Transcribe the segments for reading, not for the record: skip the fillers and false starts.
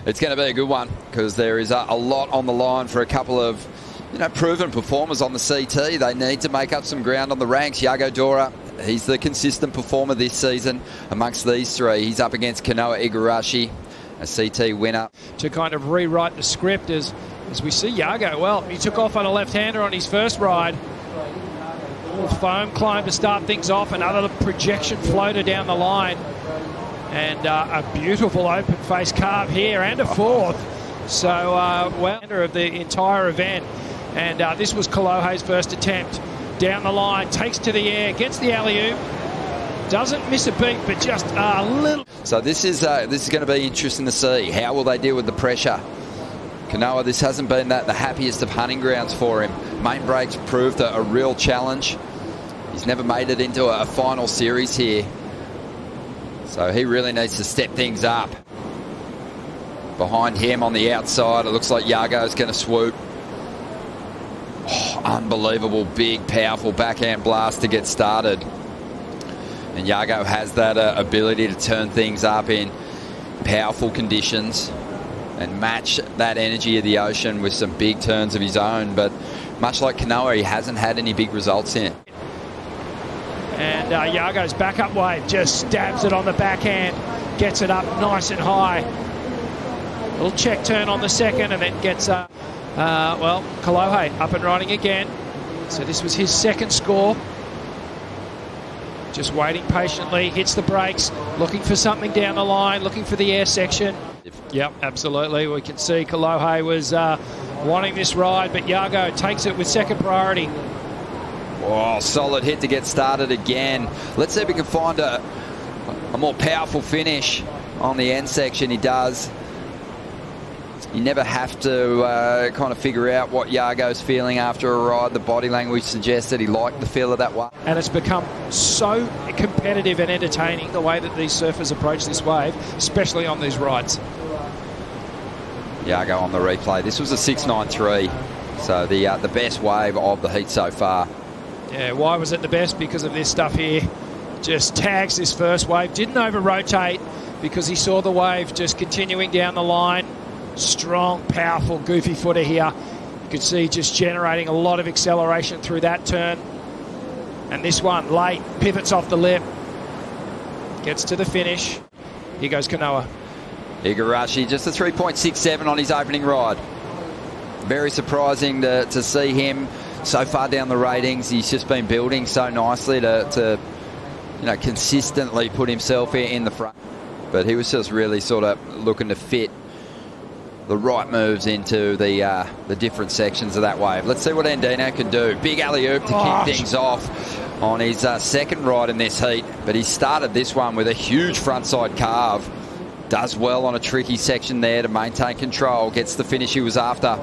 It's going to be a good one because there is a lot on the line for a couple of proven performers on the CT. They need to make up some ground on the ranks. Yago, Dora, he's the consistent performer this season amongst these three. He's up against Kanoa, Igarashi, a CT winner. To kind of rewrite the script as we see Yago. Well, he took off on a left-hander on his first ride. A little foam climb to start things off. Another projection floater down the line. And a beautiful open face carve here and a fourth. So, well, of the entire event. And this was Kolohe's first attempt. Down the line, takes to the air, gets the alley-oop. Doesn't miss a beat, but just a little. So this is going to be interesting to see. How will they deal with the pressure? Kanoa, this hasn't been the happiest of hunting grounds for him. Main breaks proved a real challenge. He's never made it into a final series here. So he really needs to step things up. Behind him on the outside, it looks like Yago's going to swoop. Oh, unbelievable, big, powerful backhand blast to get started. And Yago has that ability to turn things up in powerful conditions and match that energy of the ocean with some big turns of his own. But much like Kanoa, he hasn't had any big results in. And Yago's backup wave just stabs it on the backhand, gets it up nice and high. Little check turn on the second and then gets, well, Kolohe up and running again. So this was his second score. Just waiting patiently, hits the brakes, looking for something down the line, looking for the air section. Yep, absolutely. We can see Kolohe was wanting this ride, but Yago takes it with second priority. Oh, solid hit to get started again. Let's see if we can find a more powerful finish on the end section. He does. You never have to kind of figure out what Yago's feeling after a ride. The body language suggests that he liked the feel of that one. And it's become so competitive and entertaining the way that these surfers approach this wave, especially on these rides. Yago on the replay. This was a 6.93, so the best wave of the heat so far. Yeah, why was it the best? Because of this stuff here. Just tags this first wave. Didn't over-rotate because he saw the wave just continuing down the line. Strong, powerful, goofy footer here. You could see just generating a lot of acceleration through that turn. And this one, late, pivots off the lip. Gets to the finish. Here goes Kanoa. Igarashi, just a 3.67 on his opening ride. Very surprising to see him so far down the ratings. He's just been building so nicely to consistently put himself in the front. But he was just really sort of looking to fit the right moves into the different sections of that wave. Let's see what Andino can do. Big alley-oop to kick things off on his second ride in this heat. But he started this one with a huge frontside carve. Does well on a tricky section there to maintain control. Gets the finish he was after.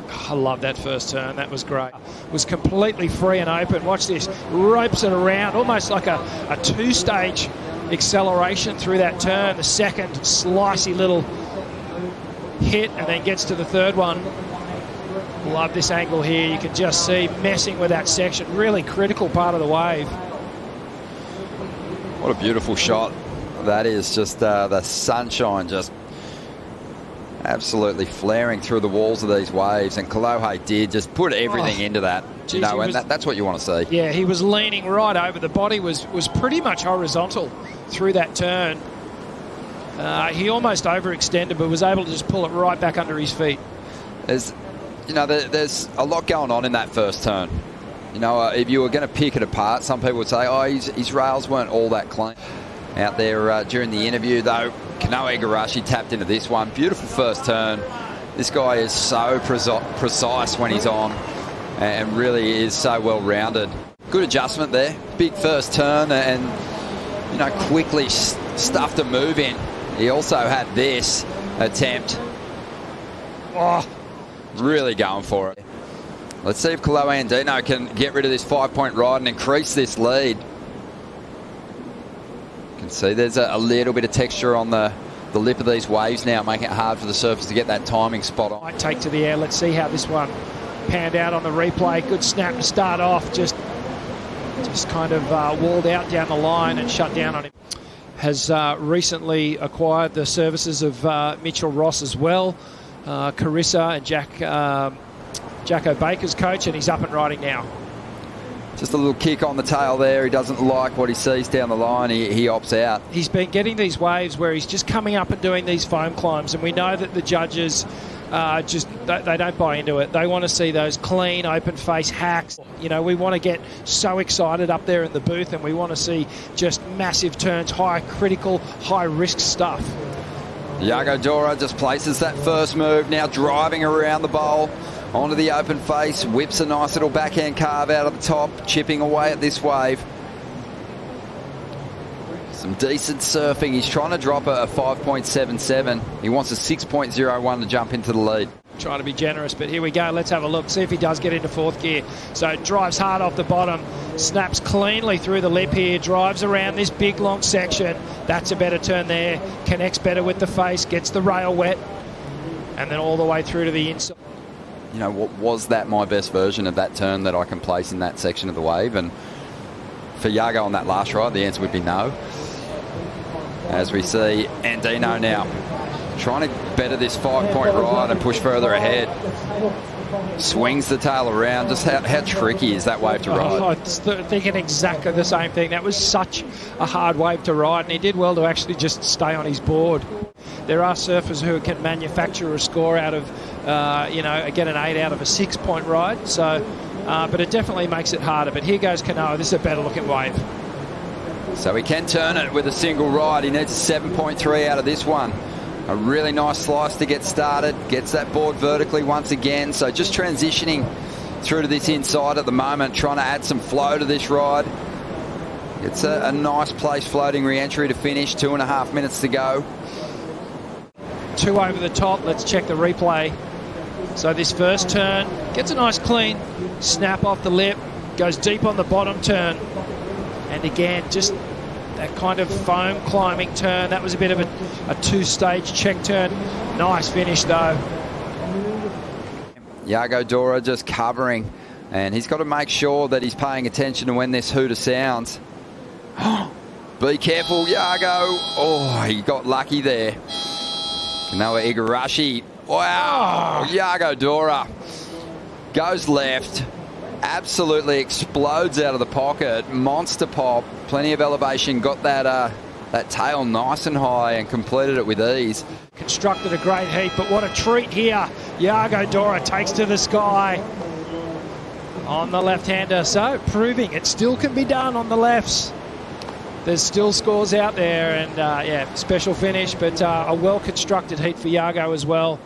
I love that first turn. That was great. Was completely free and open. Watch this. Ropes it around, almost like a two-stage acceleration through that turn. The second slicey little hit and then gets to the third one. Love this angle here. You can just see messing with that section. Really critical part of the wave. What a beautiful shot. That is just the sunshine just absolutely flaring through the walls of these waves, and Kolohe did just put everything into that. Geez, and that's what you want to see. Yeah, he was leaning right over. The body was pretty much horizontal through that turn. He almost overextended, but was able to just pull it right back under his feet. There's a lot going on in that first turn. If you were going to pick it apart, some people would say, oh, his rails weren't all that clean. Out there during the interview, though, Kanoa Igarashi tapped into this one. Beautiful first turn. This guy is so precise when he's on and really is so well-rounded. Good adjustment there. Big first turn and, quickly stuffed a move in. He also had this attempt. Oh, really going for it. Let's see if Kolohe Andino can get rid of this 5-point ride and increase this lead. You can see there's a little bit of texture on the lip of these waves now, making it hard for the surfers to get that timing spot on. Might take to the air. Let's see how this one panned out on the replay. Good snap to start off. Just kind of walled out down the line and shut down on him. has recently acquired the services of Mitchell Ross as well. Carissa and Jacko Baker's coach, and he's up and riding now. Just a little kick on the tail there. He doesn't like what he sees down the line. He opts out. He's been getting these waves where he's just coming up and doing these foam climbs, and we know that the judges they don't buy into it. They want to see those clean, open face hacks. You know, we want to get so excited up there in the booth, and we want to see just massive turns, high critical, high risk stuff. Yago Dora just places that first move, now driving around the bowl onto the open face, whips a nice little backhand carve out of the top, chipping away at this wave. Some decent surfing. He's trying to drop a 5.77. He wants a 6.01 to jump into the lead. Trying to be generous, but here we go. Let's have a look, see if he does get into fourth gear. So drives hard off the bottom, snaps cleanly through the lip here, drives around this big long section. That's a better turn there, connects better with the face, gets the rail wet, and then all the way through to the inside. You know, was that my best version of that turn that I can place in that section of the wave? And for Yago on that last ride, the answer would be no. As we see Andino now trying to better this 5-point ride and push further ahead. Swings the tail around. Just how tricky is that wave to ride? I was thinking exactly the same thing. That was such a hard wave to ride, and he did well to actually just stay on his board. There are surfers who can manufacture a score out of, get an 8 out of a 6-point ride. So, but it definitely makes it harder. But here goes Kanoa. This is a better looking wave. So he can turn it with a single ride. He needs a 7.3 out of this one. A really nice slice to get started. Gets that board vertically once again. So just transitioning through to this inside at the moment, trying to add some flow to this ride. It's a nice place floating re-entry to finish. 2.5 minutes to go. 2 over the top. Let's check the replay. So this first turn gets a nice clean snap off the lip. Goes deep on the bottom turn. And again, just that kind of foam climbing turn. That was a bit of a 2-stage check turn. Nice finish, though. Yago Dora just covering. And he's got to make sure that he's paying attention to when this hooter sounds. Be careful, Yago. Oh, he got lucky there. Kanoa Igarashi. Wow. Yago Dora goes left. Absolutely explodes out of the pocket. Monster pop. Plenty of elevation. Got that tail nice and high and completed it with ease. Constructed a great heat, but what a treat here. Yago Dora takes to the sky on the left-hander. So proving it still can be done on the lefts. There's still scores out there, and special finish, but a well-constructed heat for Yago as well.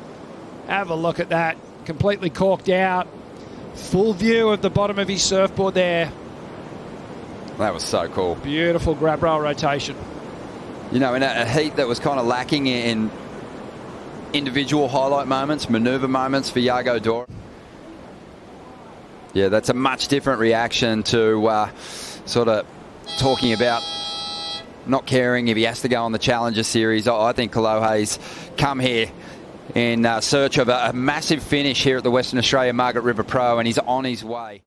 Have a look at that. Completely corked out. Full view of the bottom of his surfboard there. That was so cool. Beautiful grab rail rotation. You know, in a heat that was kind of lacking in individual highlight moments, manoeuvre moments for Yago Dora. Yeah, that's a much different reaction to sort of talking about not caring if he has to go on the Challenger Series. I think Kolohe's come here in search of a massive finish here at the Western Australia Margaret River Pro, and he's on his way.